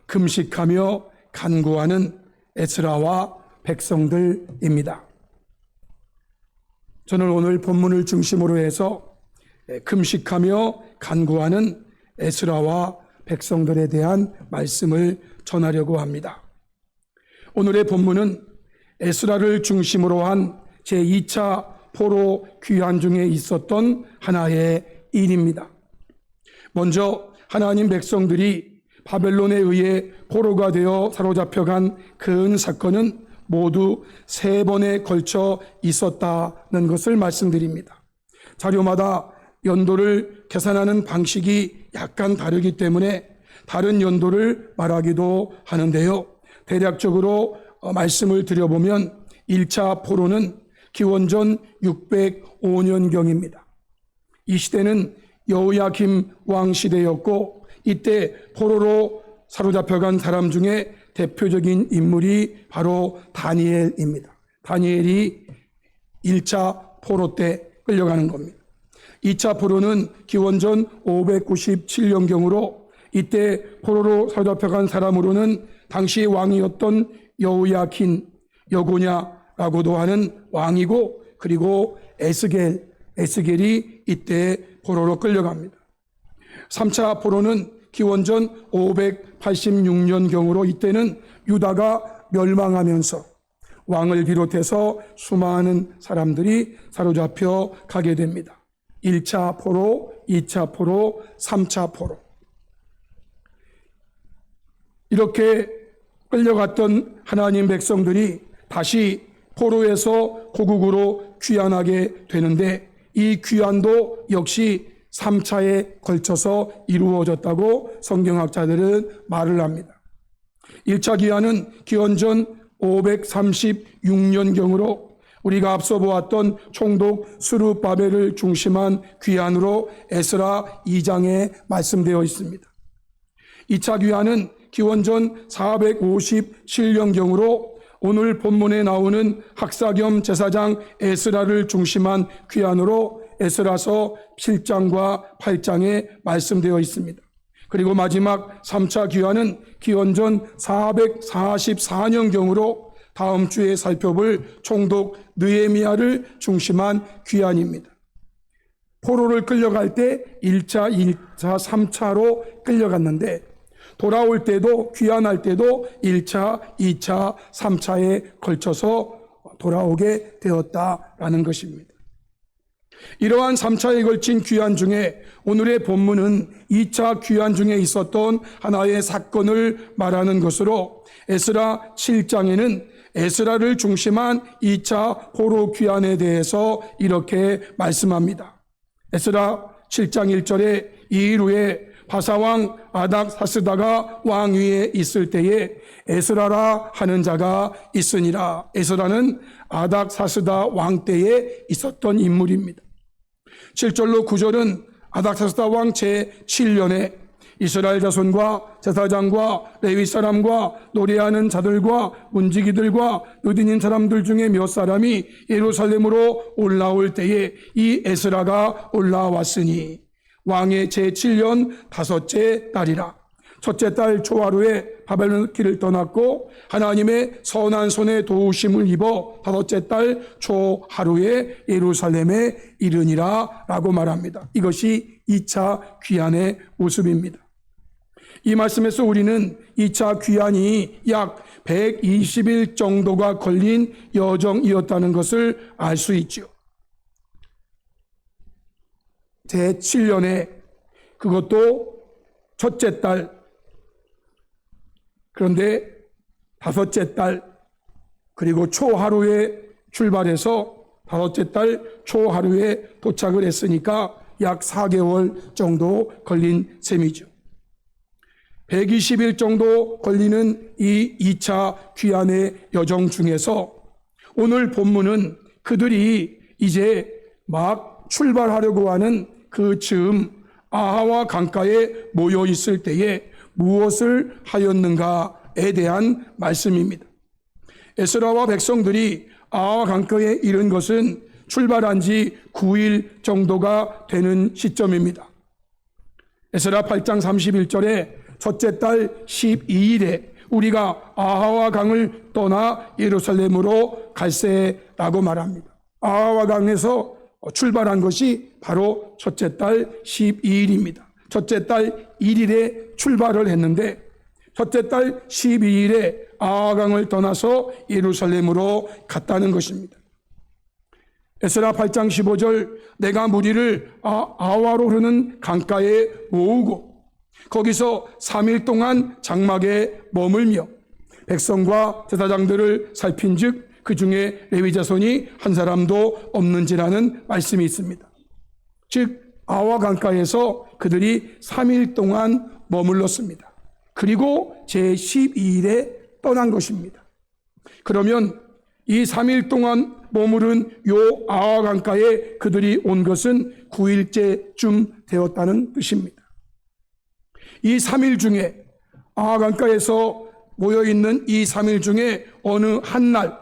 금식하며 간구하는 에스라와 백성들입니다. 저는 오늘 본문을 중심으로 해서 금식하며 간구하는 에스라와 백성들에 대한 말씀을 전하려고 합니다. 오늘의 본문은 에스라를 중심으로 한 제2차 포로 귀환 중에 있었던 하나의 일입니다. 먼저 하나님 백성들이 바벨론에 의해 포로가 되어 사로잡혀간 그 사건은 모두 3번에 걸쳐 있었다는 것을 말씀드립니다. 자료마다 연도를 계산하는 방식이 약간 다르기 때문에 다른 연도를 말하기도 하는데요. 대략적으로 말씀을 드려보면 1차 포로는 기원전 605년경입니다. 이 시대는 여호야김 왕 시대였고 이때 포로로 사로잡혀간 사람 중에 대표적인 인물이 바로 다니엘입니다. 다니엘이 1차 포로 때 끌려가는 겁니다. 2차 포로는 기원전 597년경으로 이때 포로로 사로잡혀간 사람으로는 당시 왕이었던 여호야킨, 여고냐라고도 하는 왕이고 그리고 에스겔이 이때 포로로 끌려갑니다. 3차 포로는 기원전 586년경으로 이때는 유다가 멸망하면서 왕을 비롯해서 수많은 사람들이 사로잡혀 가게 됩니다. 1차 포로, 2차 포로, 3차 포로. 이렇게 끌려갔던 하나님 백성들이 다시 포로에서 고국으로 귀환하게 되는데 이 귀환도 역시 3차에 걸쳐서 이루어졌다고 성경학자들은 말을 합니다. 1차 귀환은 기원전 536년경으로 우리가 앞서 보았던 총독 스룹바벨을 중심한 귀환으로 에스라 2장에 말씀되어 있습니다. 2차 귀환은 기원전 457년경으로 오늘 본문에 나오는 학사 겸 제사장 에스라를 중심한 귀환으로 에스라서 7장과 8장에 말씀되어 있습니다. 그리고 마지막 3차 귀환은 기원전 444년경으로 다음 주에 살펴볼 총독 느헤미야를 중심한 귀환입니다. 포로를 끌려갈 때 1차, 2차, 3차로 끌려갔는데 돌아올 때도 귀환할 때도 1차, 2차, 3차에 걸쳐서 돌아오게 되었다라는 것입니다. 이러한 3차에 걸친 귀환 중에 오늘의 본문은 2차 귀환 중에 있었던 하나의 사건을 말하는 것으로 에스라 7장에는 에스라를 중심한 2차 포로 귀환에 대해서 이렇게 말씀합니다. 에스라 7장 1절에 이일 후에 바사왕 아닥사스다가 왕위에 있을 때에 에스라라 하는 자가 있으니라. 에스라는 아닥사스다 왕 때에 있었던 인물입니다. 7절로 9절은 아닥사스다 왕 제7년에 이스라엘 자손과 제사장과 레위 사람과 노래하는 자들과 문지기들과 유대인 사람들 중에 몇 사람이 예루살렘으로 올라올 때에 이 에스라가 올라왔으니 왕의 제7년 5째 달이라. 첫째 달 초하루에 바벨론 길을 떠났고 하나님의 선한 손에 도우심을 입어 5째 달 초하루에 예루살렘에 이르니라 라고 말합니다. 이것이 2차 귀환의 모습입니다. 이 말씀에서 우리는 2차 귀환이 약 120일 정도가 걸린 여정이었다는 것을 알 수 있죠. 제7년에 그것도 첫째 달, 그런데 5째 달, 그리고 초하루에 출발해서 5째 달 초하루에 도착을 했으니까 약 4개월 정도 걸린 셈이죠. 120일 정도 걸리는 이 2차 귀환의 여정 중에서 오늘 본문은 그들이 이제 막 출발하려고 하는 그 즈음 아하와 강가에 모여 있을 때에 무엇을 하였는가에 대한 말씀입니다. 에스라와 백성들이 아하와 강가에 이른 것은 출발한 지 9일 정도가 되는 시점입니다. 에스라 8장 31절에 첫째 달 12일에 우리가 아하와 강을 떠나 예루살렘으로 갈세라고 말합니다. 아하와 강에서 출발한 것이 바로 첫째 달 12일입니다. 첫째 달 1일에 출발을 했는데 첫째 달 12일에 아하와 강을 떠나서 예루살렘으로 갔다는 것입니다. 에스라 8장 15절 내가 무리를 아하와로 흐르는 강가에 모으고 거기서 3일 동안 장막에 머물며 백성과 제사장들을 살핀즉 그 중에 레위 자손이 한 사람도 없는지라는 말씀이 있습니다. 즉 아하와 강가에서 그들이 3일 동안 머물렀습니다. 그리고 제12일에 떠난 것입니다. 그러면 이 3일 동안 머무른 요 아하와 강가에 그들이 온 것은 9일째쯤 되었다는 뜻입니다. 이 3일 중에 아하와 강가에서 모여있는 이 3일 중에 어느 한 날,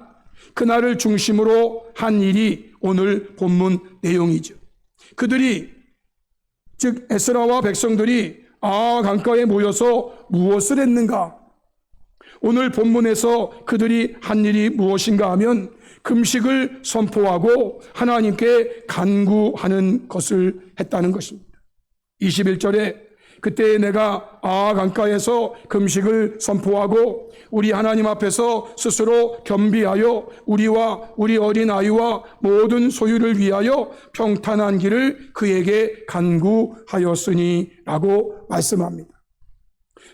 그날을 중심으로 한 일이 오늘 본문 내용이죠. 그들이 즉 에스라와 백성들이 아하와 강가에 모여서 무엇을 했는가? 오늘 본문에서 그들이 한 일이 무엇인가 하면 금식을 선포하고 하나님께 간구하는 것을 했다는 것입니다. 21절에 그때 내가 아하 강가에서 금식을 선포하고 우리 하나님 앞에서 스스로 겸비하여 우리와 우리 어린 아이와 모든 소유를 위하여 평탄한 길을 그에게 간구하였으니 라고 말씀합니다.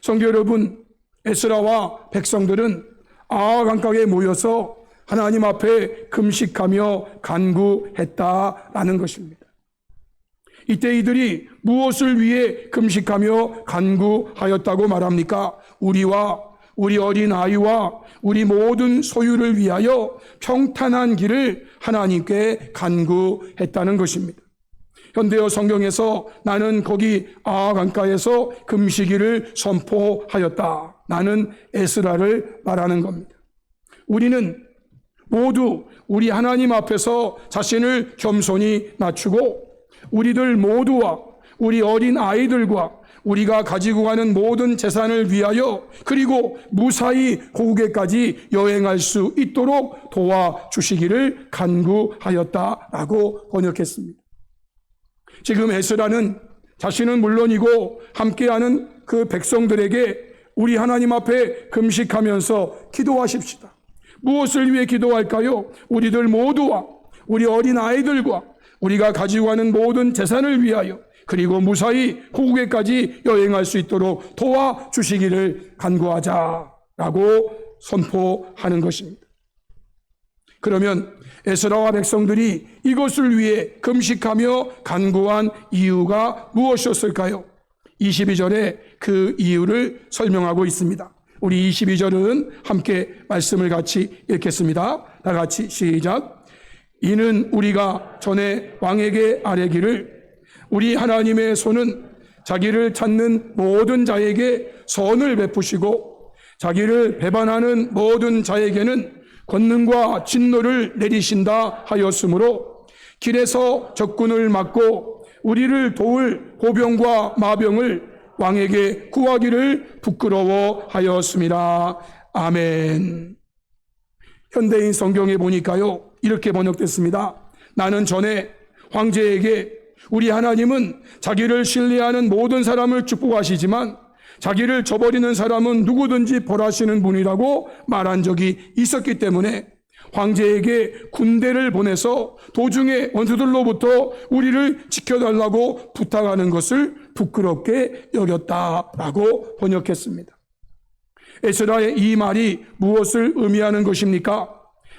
성도 여러분, 에스라와 백성들은 아하 강가에 모여서 하나님 앞에 금식하며 간구했다라는 것입니다. 이때 이들이 무엇을 위해 금식하며 간구하였다고 말합니까? 우리와 우리 어린 아이와 우리 모든 소유를 위하여 평탄한 길을 하나님께 간구했다는 것입니다. 현대어 성경에서 나는 거기 아하 강가에서 금식일을 선포하였다. 나는 에스라를 말하는 겁니다. 우리는 모두 우리 하나님 앞에서 자신을 겸손히 낮추고 우리들 모두와 우리 어린 아이들과 우리가 가지고 가는 모든 재산을 위하여 그리고 무사히 고국에까지 여행할 수 있도록 도와주시기를 간구하였다라고 번역했습니다. 지금 에스라는 자신은 물론이고 함께하는 그 백성들에게 우리 하나님 앞에 금식하면서 기도하십시다. 무엇을 위해 기도할까요? 우리들 모두와 우리 어린 아이들과 우리가 가지고 가는 모든 재산을 위하여 그리고 무사히 고국에까지 여행할 수 있도록 도와주시기를 간구하자라고 선포하는 것입니다. 그러면 에스라와 백성들이 이것을 위해 금식하며 간구한 이유가 무엇이었을까요? 22절에 그 이유를 설명하고 있습니다. 우리 22절은 함께 말씀을 같이 읽겠습니다. 다 같이 시작. 이는 우리가 전에 왕에게 아뢰기를 우리 하나님의 손은 자기를 찾는 모든 자에게 선을 베푸시고 자기를 배반하는 모든 자에게는 권능과 진노를 내리신다 하였으므로 길에서 적군을 막고 우리를 도울 보병과 마병을 왕에게 구하기를 부끄러워하였습니다. 아멘. 현대인 성경에 보니까요 이렇게 번역됐습니다. 나는 전에 황제에게 우리 하나님은 자기를 신뢰하는 모든 사람을 축복하시지만 자기를 저버리는 사람은 누구든지 벌하시는 분이라고 말한 적이 있었기 때문에 황제에게 군대를 보내서 도중에 원수들로부터 우리를 지켜달라고 부탁하는 것을 부끄럽게 여겼다라고 번역했습니다. 에스라의 이 말이 무엇을 의미하는 것입니까?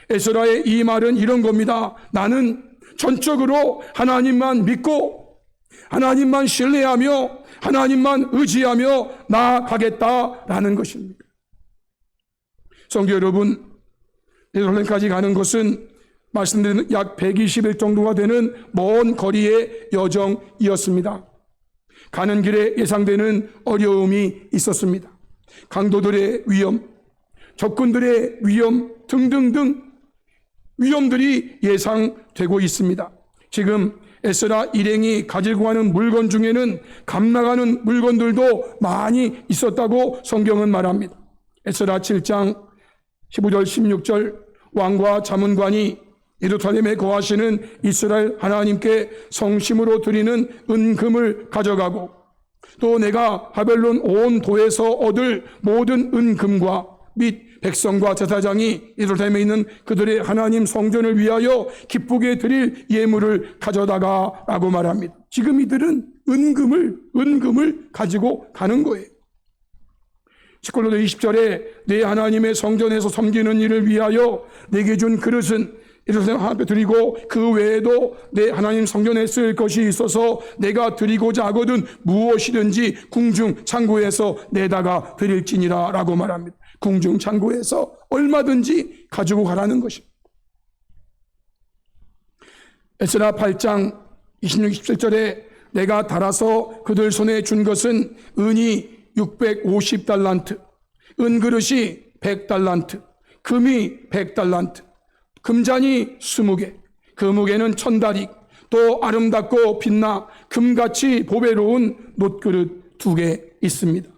에스라의 이 말은 이런 겁니다. 나는 전적으로 하나님만 믿고 하나님만 신뢰하며 하나님만 의지하며 나아가겠다라는 것입니다. 성도 여러분, 예루살렘까지 가는 것은 말씀드린 약 120일 정도가 되는 먼 거리의 여정이었습니다. 가는 길에 예상되는 어려움이 있었습니다. 강도들의 위험, 적군들의 위험 등등등 위험들이 예상되고 있습니다. 지금 에스라 일행이 가지고 가는 물건 중에는 값나가는 물건들도 많이 있었다고 성경은 말합니다. 에스라 7장 15절 16절 왕과 자문관이 예루살렘에 거하시는 이스라엘 하나님께 성심으로 드리는 은금을 가져가고 또 내가 바벨론 온 도에서 얻을 모든 은금과 및 백성과 제사장이 예루살렘에 있는 그들의 하나님 성전을 위하여 기쁘게 드릴 예물을 가져다가 라고 말합니다. 지금 이들은 은금을 가지고 가는 거예요. 19절로 20절에 내 하나님의 성전에서 섬기는 일을 위하여 내게 준 그릇은 예루살렘 하나님께 드리고 그 외에도 내 하나님 성전에 쓸 것이 있어서 내가 드리고자 하거든 무엇이든지 궁중 창고에서 내다가 드릴지니라 라고 말합니다. 궁중 창고에서 얼마든지 가지고 가라는 것입니다. 에스라 8장 26, 27절에 내가 달아서 그들 손에 준 것은 은이 650달란트, 은그릇이 100달란트, 금이 100달란트, 금잔이 20개, 그 무게는 1000다리, 또 아름답고 빛나 금같이 보배로운 놋그릇 2개 있습니다.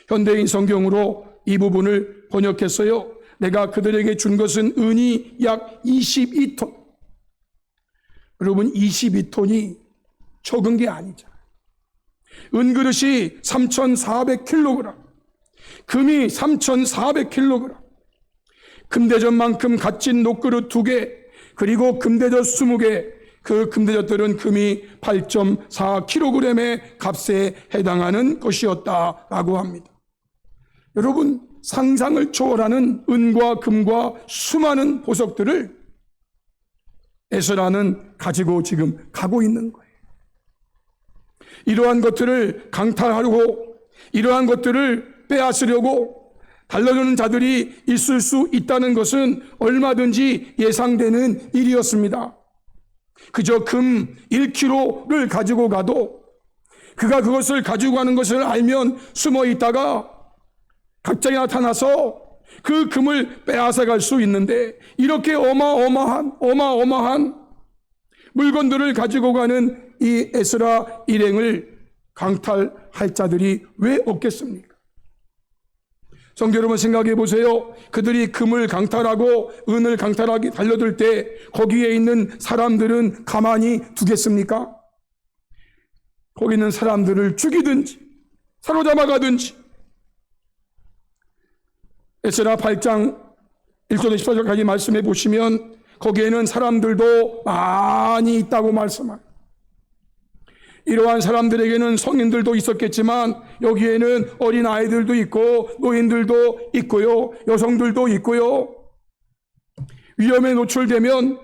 현대인 성경으로 이 부분을 번역했어요. 내가 그들에게 준 것은 은이 약 22톤. 여러분 22톤이 적은 게 아니잖아요. 은그릇이 3,400kg, 금이 3,400kg, 금대접만큼 값진 놋그릇 2개, 그리고 금대접 20개, 그 금대접들은 금이 8.4kg의 값에 해당하는 것이었다라고 합니다. 여러분 상상을 초월하는 은과 금과 수많은 보석들을 에스라는 가지고 지금 가고 있는 거예요. 이러한 것들을 강탈하려고, 이러한 것들을 빼앗으려고 달려드는 자들이 있을 수 있다는 것은 얼마든지 예상되는 일이었습니다. 그저 금 1kg를 가지고 가도 그가 그것을 가지고 가는 것을 알면 숨어 있다가 갑자기 나타나서 그 금을 빼앗아 갈 수 있는데, 이렇게 어마어마한 물건들을 가지고 가는 이 에스라 일행을 강탈할 자들이 왜 없겠습니까? 성도 여러분 생각해 보세요. 그들이 금을 강탈하고 은을 강탈하기 달려들 때 거기에 있는 사람들은 가만히 두겠습니까? 거기 있는 사람들을 죽이든지 사로잡아 가든지. 에스라 8장 1절부터 14절까지 말씀해 보시면 거기에는 사람들도 많이 있다고 말씀합니다. 이러한 사람들에게는 성인들도 있었겠지만 여기에는 어린 아이들도 있고 노인들도 있고요, 여성들도 있고요. 위험에 노출되면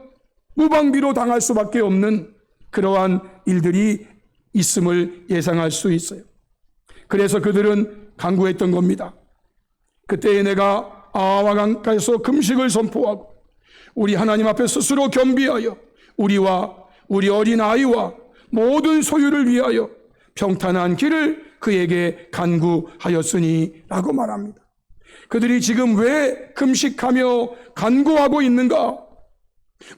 무방비로 당할 수밖에 없는 그러한 일들이 있음을 예상할 수 있어요. 그래서 그들은 간구했던 겁니다. 그때에 내가 아와 강가에서 금식을 선포하고 우리 하나님 앞에 스스로 겸비하여 우리와 우리 어린 아이와 모든 소유를 위하여 평탄한 길을 그에게 간구하였으니 라고 말합니다. 그들이 지금 왜 금식하며 간구하고 있는가?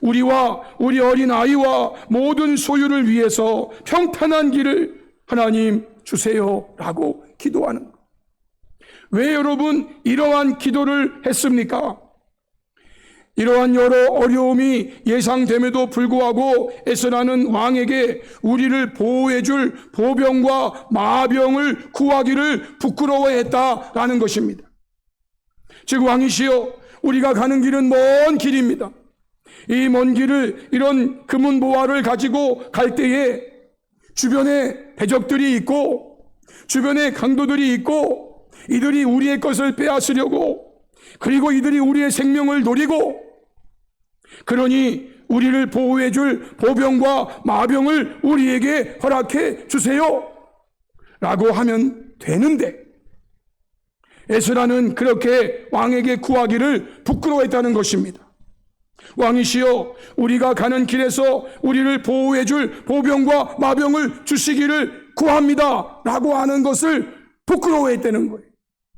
우리와 우리 어린 아이와 모든 소유를 위해서 평탄한 길을 하나님 주세요 라고 기도하는 것. 왜 여러분 이러한 기도를 했습니까? 이러한 여러 어려움이 예상됨에도 불구하고 에스라는 왕에게 우리를 보호해줄 보병과 마병을 구하기를 부끄러워했다라는 것입니다. 즉 왕이시여, 우리가 가는 길은 먼 길입니다. 이 먼 길을 이런 금은보화를 가지고 갈 때에 주변에 대적들이 있고 주변에 강도들이 있고 이들이 우리의 것을 빼앗으려고, 그리고 이들이 우리의 생명을 노리고, 그러니 우리를 보호해줄 보병과 마병을 우리에게 허락해 주세요 라고 하면 되는데, 에스라는 그렇게 왕에게 구하기를 부끄러워했다는 것입니다. 왕이시여, 우리가 가는 길에서 우리를 보호해줄 보병과 마병을 주시기를 구합니다 라고 하는 것을 부끄러워했다는 거예요.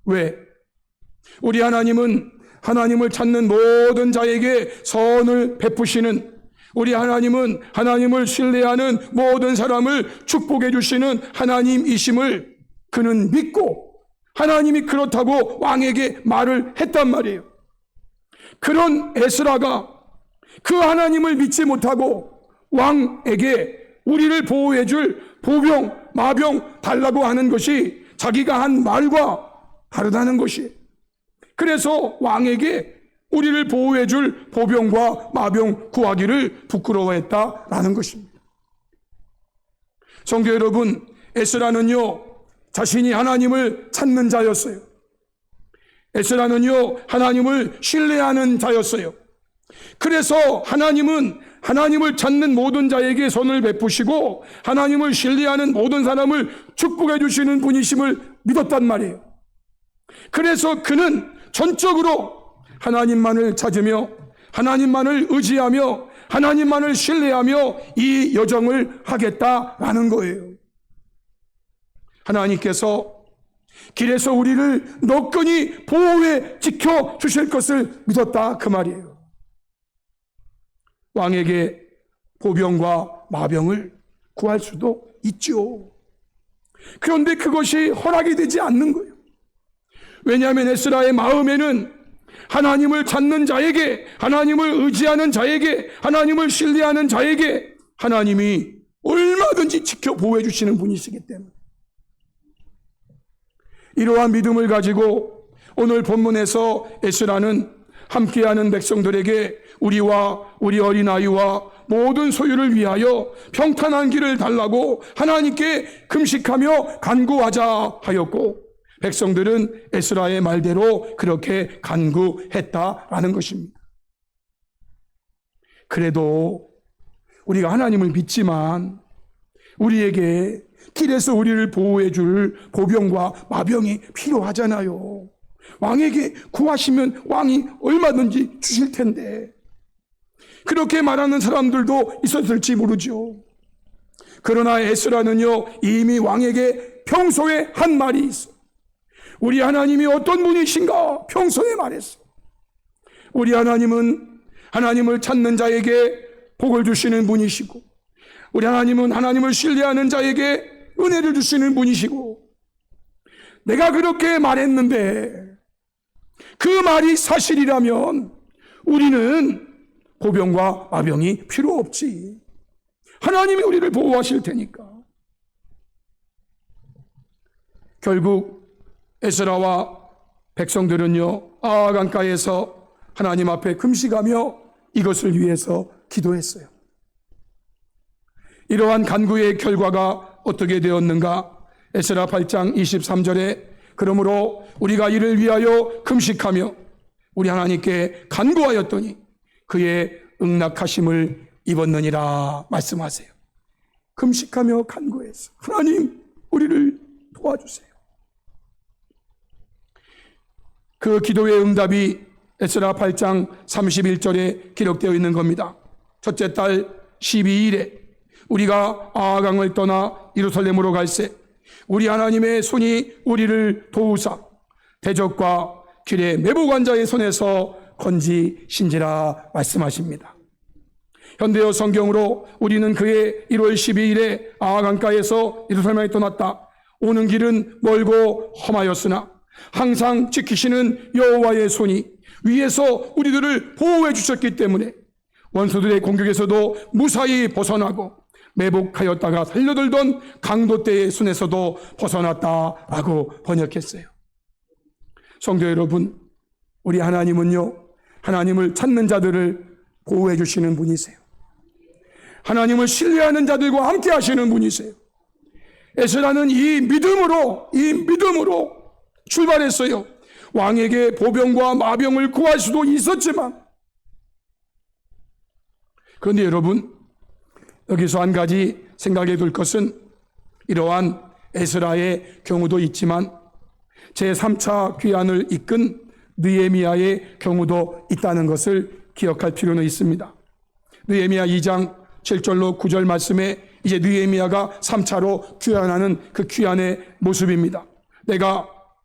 왜? 우리 하나님은 하나님을 찾는 모든 자에게 선을 베푸시는, 우리 하나님은 하나님을 신뢰하는 모든 사람을 축복해 주시는 하나님이심을 그는 믿고 하나님이 그렇다고 왕에게 말을 했단 말이에요. 그런 에스라가 그 하나님을 믿지 못하고 왕에게 우리를 보호해 줄 보병, 마병 달라고 하는 것이 자기가 한 말과 다르다는 것이, 그래서 왕에게 우리를 보호해 줄 보병과 마병 구하기를 부끄러워했다라는 것입니다. 성도 여러분, 에스라는요 자신이 하나님을 찾는 자였어요. 에스라는요 하나님을 신뢰하는 자였어요. 그래서 하나님은 하나님을 찾는 모든 자에게 선을 베푸시고 하나님을 신뢰하는 모든 사람을 축복해 주시는 분이심을 믿었단 말이에요. 그래서 그는 전적으로 하나님만을 찾으며 하나님만을 의지하며 하나님만을 신뢰하며 이 여정을 하겠다라는 거예요. 하나님께서 길에서 우리를 너끈히 보호해 지켜주실 것을 믿었다 그 말이에요. 왕에게 보병과 마병을 구할 수도 있죠. 그런데 그것이 허락이 되지 않는 거예요. 왜냐하면 에스라의 마음에는 하나님을 찾는 자에게, 하나님을 의지하는 자에게, 하나님을 신뢰하는 자에게 하나님이 얼마든지 지켜 보호해 주시는 분이시기 때문에, 이러한 믿음을 가지고 오늘 본문에서 에스라는 함께하는 백성들에게 우리와 우리 어린아이와 모든 소유를 위하여 평탄한 길을 달라고 하나님께 금식하며 간구하자 하였고, 백성들은 에스라의 말대로 그렇게 간구했다라는 것입니다. 그래도 우리가 하나님을 믿지만 우리에게 길에서 우리를 보호해 줄 보병과 마병이 필요하잖아요. 왕에게 구하시면 왕이 얼마든지 주실 텐데, 그렇게 말하는 사람들도 있었을지 모르죠. 그러나 에스라는요 이미 왕에게 평소에 한 말이 있어. 우리 하나님이 어떤 분이신가 평소에 말했어. 우리 하나님은 하나님을 찾는 자에게 복을 주시는 분이시고, 우리 하나님은 하나님을 신뢰하는 자에게 은혜를 주시는 분이시고, 내가 그렇게 말했는데 그 말이 사실이라면 우리는 보병과 마병이 필요 없지. 하나님이 우리를 보호하실 테니까. 결국 에스라와 백성들은요 아하강가에서 하나님 앞에 금식하며 이것을 위해서 기도했어요. 이러한 간구의 결과가 어떻게 되었는가? 에스라 8장 23절에 그러므로 우리가 이를 위하여 금식하며 우리 하나님께 간구하였더니 그의 응낙하심을 입었느니라 말씀하세요. 금식하며 간구해서 하나님 우리를 도와주세요. 그 기도의 응답이 에스라 8장 31절에 기록되어 있는 겁니다. 첫째 달 12일에 우리가 아하강을 떠나 예루살렘으로 갈새 우리 하나님의 손이 우리를 도우사 대적과 길의 매복한 자의 손에서 건지신지라 말씀하십니다. 현대어 성경으로 우리는 그의 1월 12일에 아하강가에서 예루살렘에 떠났다. 오는 길은 멀고 험하였으나 항상 지키시는 여호와의 손이 위에서 우리들을 보호해 주셨기 때문에 원수들의 공격에서도 무사히 벗어나고 매복하였다가 살려들던 강도떼의 손에서도 벗어났다라고 번역했어요. 성도 여러분, 우리 하나님은요 하나님을 찾는 자들을 보호해 주시는 분이세요. 하나님을 신뢰하는 자들과 함께 하시는 분이세요. 에스라는 이 믿음으로 출발했어요. 왕에게 보병과 마병을 구할 수도 있었지만, 그런데 여러분 여기서 한 가지 생각해 둘 것은 이러한 에스라의 경우도 있지만 제3차 귀환을 이끈 느헤미야의 경우도 있다는 것을 기억할 필요는 있습니다. 느헤미야 2장 7절로 9절 말씀에 이제 느헤미야가 3차로 귀환하는 그 귀환의 모습입니다.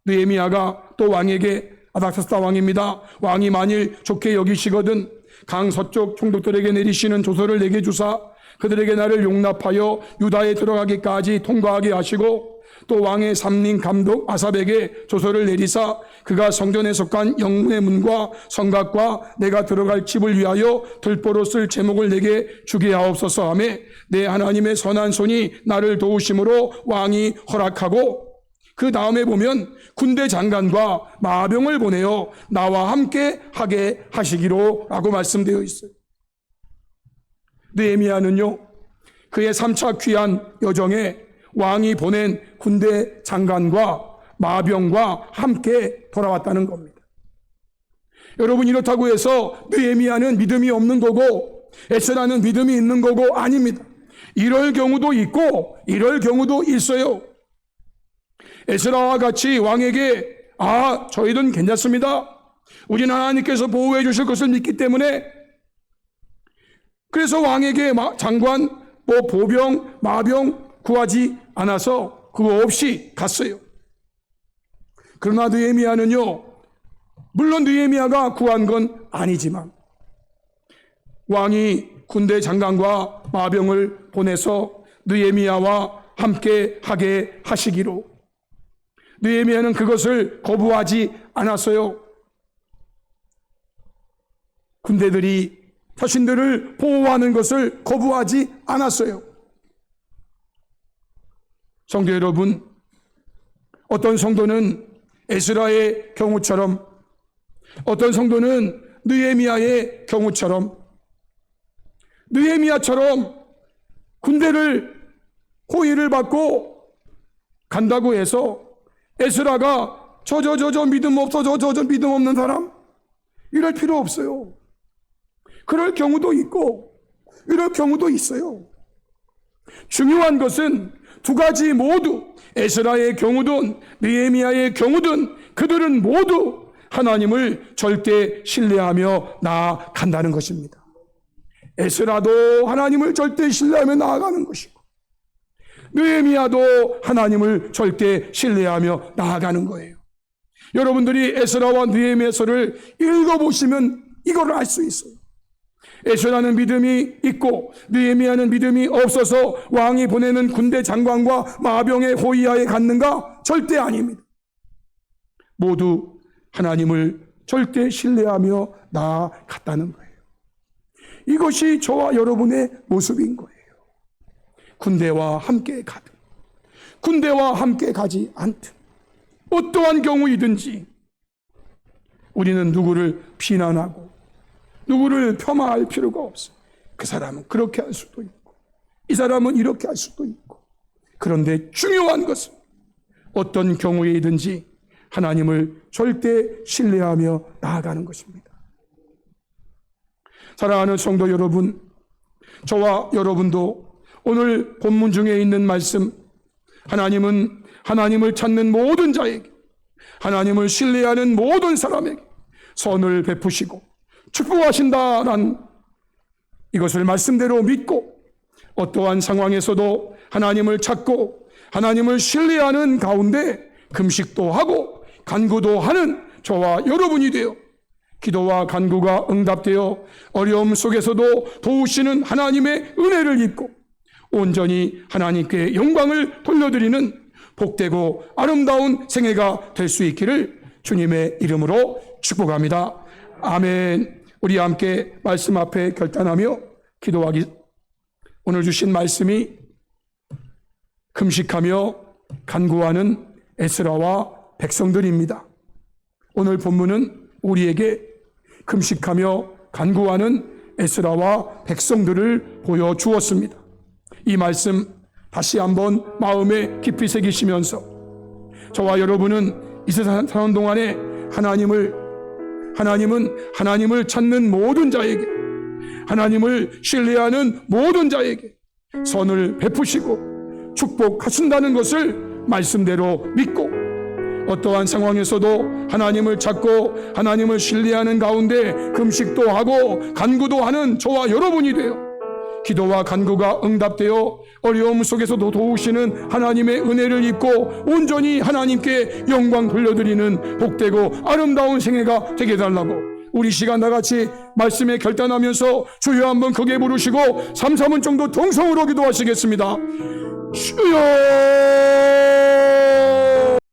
느헤미야가 또 왕에게 아닥사스다 왕입니다. 왕이 만일 좋게 여기시거든 강 서쪽 총독들에게 내리시는 조서를 내게 주사 그들에게 나를 용납하여 유다에 들어가기까지 통과하게 하시고 또 왕의 삼림 감독 아삽에게 조서를 내리사 그가 성전에 속한 영문의 문과 성곽과 내가 들어갈 집을 위하여 들보로 쓸 제목을 내게 주게 하옵소서 하며 내 하나님의 선한 손이 나를 도우심으로 왕이 허락하고 그 다음에 보면 군대 장관과 마병을 보내어 나와 함께 하게 하시기로 라고 말씀되어 있어요. 느헤미야는요, 그의 3차 귀한 여정에 왕이 보낸 군대 장관과 마병과 함께 돌아왔다는 겁니다. 여러분, 이렇다고 해서 느헤미야는 믿음이 없는 거고 에스라는 믿음이 있는 거고 아닙니다. 이럴 경우도 있고 이럴 경우도 있어요. 에스라와 같이 왕에게 저희는 괜찮습니다. 우리는 하나님께서 보호해 주실 것을 믿기 때문에 그래서 왕에게 장관, 보병, 마병 구하지 않아서 그거 없이 갔어요. 그러나 느헤미야는요, 물론 느헤미야가 구한 건 아니지만 왕이 군대 장관과 마병을 보내서 느헤미야와 함께 하게 하시기로 느헤미야는 그것을 거부하지 않았어요. 군대들이 자신들을 보호하는 것을 거부하지 않았어요. 성도 여러분, 어떤 성도는 에스라의 경우처럼, 어떤 성도는 느헤미야의 경우처럼, 느헤미야처럼 군대를 호의를 받고 간다고 해서 에스라가 저 믿음 없어, 저 믿음 없는 사람, 이럴 필요 없어요. 그럴 경우도 있고 이럴 경우도 있어요. 중요한 것은 두 가지 모두, 에스라의 경우든 느헤미야의 경우든 그들은 모두 하나님을 절대 신뢰하며 나아간다는 것입니다. 에스라도 하나님을 절대 신뢰하며 나아가는 것이고 느헤미야도 하나님을 절대 신뢰하며 나아가는 거예요. 여러분들이 에스라와 느헤미야서를 읽어보시면 이걸 알 수 있어요. 에스라는 믿음이 있고 느헤미야는 믿음이 없어서 왕이 보내는 군대 장관과 마병의 호위하에 갔는가? 절대 아닙니다. 모두 하나님을 절대 신뢰하며 나아갔다는 거예요. 이것이 저와 여러분의 모습인 거예요. 군대와 함께 가든 군대와 함께 가지 않든 어떠한 경우이든지 우리는 누구를 비난하고 누구를 폄하할 필요가 없어요. 그 사람은 그렇게 할 수도 있고 이 사람은 이렇게 할 수도 있고, 그런데 중요한 것은 어떤 경우이든지 하나님을 절대 신뢰하며 나아가는 것입니다. 사랑하는 성도 여러분, 저와 여러분도 오늘 본문 중에 있는 말씀, 하나님은 하나님을 찾는 모든 자에게, 하나님을 신뢰하는 모든 사람에게 선을 베푸시고 축복하신다라는 이것을 말씀대로 믿고 어떠한 상황에서도 하나님을 찾고 하나님을 신뢰하는 가운데 금식도 하고 간구도 하는 저와 여러분이 되어 기도와 간구가 응답되어 어려움 속에서도 도우시는 하나님의 은혜를 입고 온전히 하나님께 영광을 돌려드리는 복되고 아름다운 생애가 될 수 있기를 주님의 이름으로 축복합니다. 아멘. 우리 함께 말씀 앞에 결단하며 기도하기. 오늘 주신 말씀이 금식하며 간구하는 에스라와 백성들입니다. 오늘 본문은 우리에게 금식하며 간구하는 에스라와 백성들을 보여주었습니다. 이 말씀 다시 한번 마음에 깊이 새기시면서 저와 여러분은 이 세상 사는 동안에 하나님을 찾는 모든 자에게, 하나님을 신뢰하는 모든 자에게 선을 베푸시고 축복하신다는 것을 말씀대로 믿고 어떠한 상황에서도 하나님을 찾고 하나님을 신뢰하는 가운데 금식도 하고 간구도 하는 저와 여러분이 되어 기도와 간구가 응답되어 어려움 속에서도 도우시는 하나님의 은혜를 입고 온전히 하나님께 영광 돌려드리는 복되고 아름다운 생애가 되게 해달라고 우리 시간 다같이 말씀에 결단하면서 주여 한번 크게 부르시고 3, 4분 정도 동성으로 기도하시겠습니다. 주여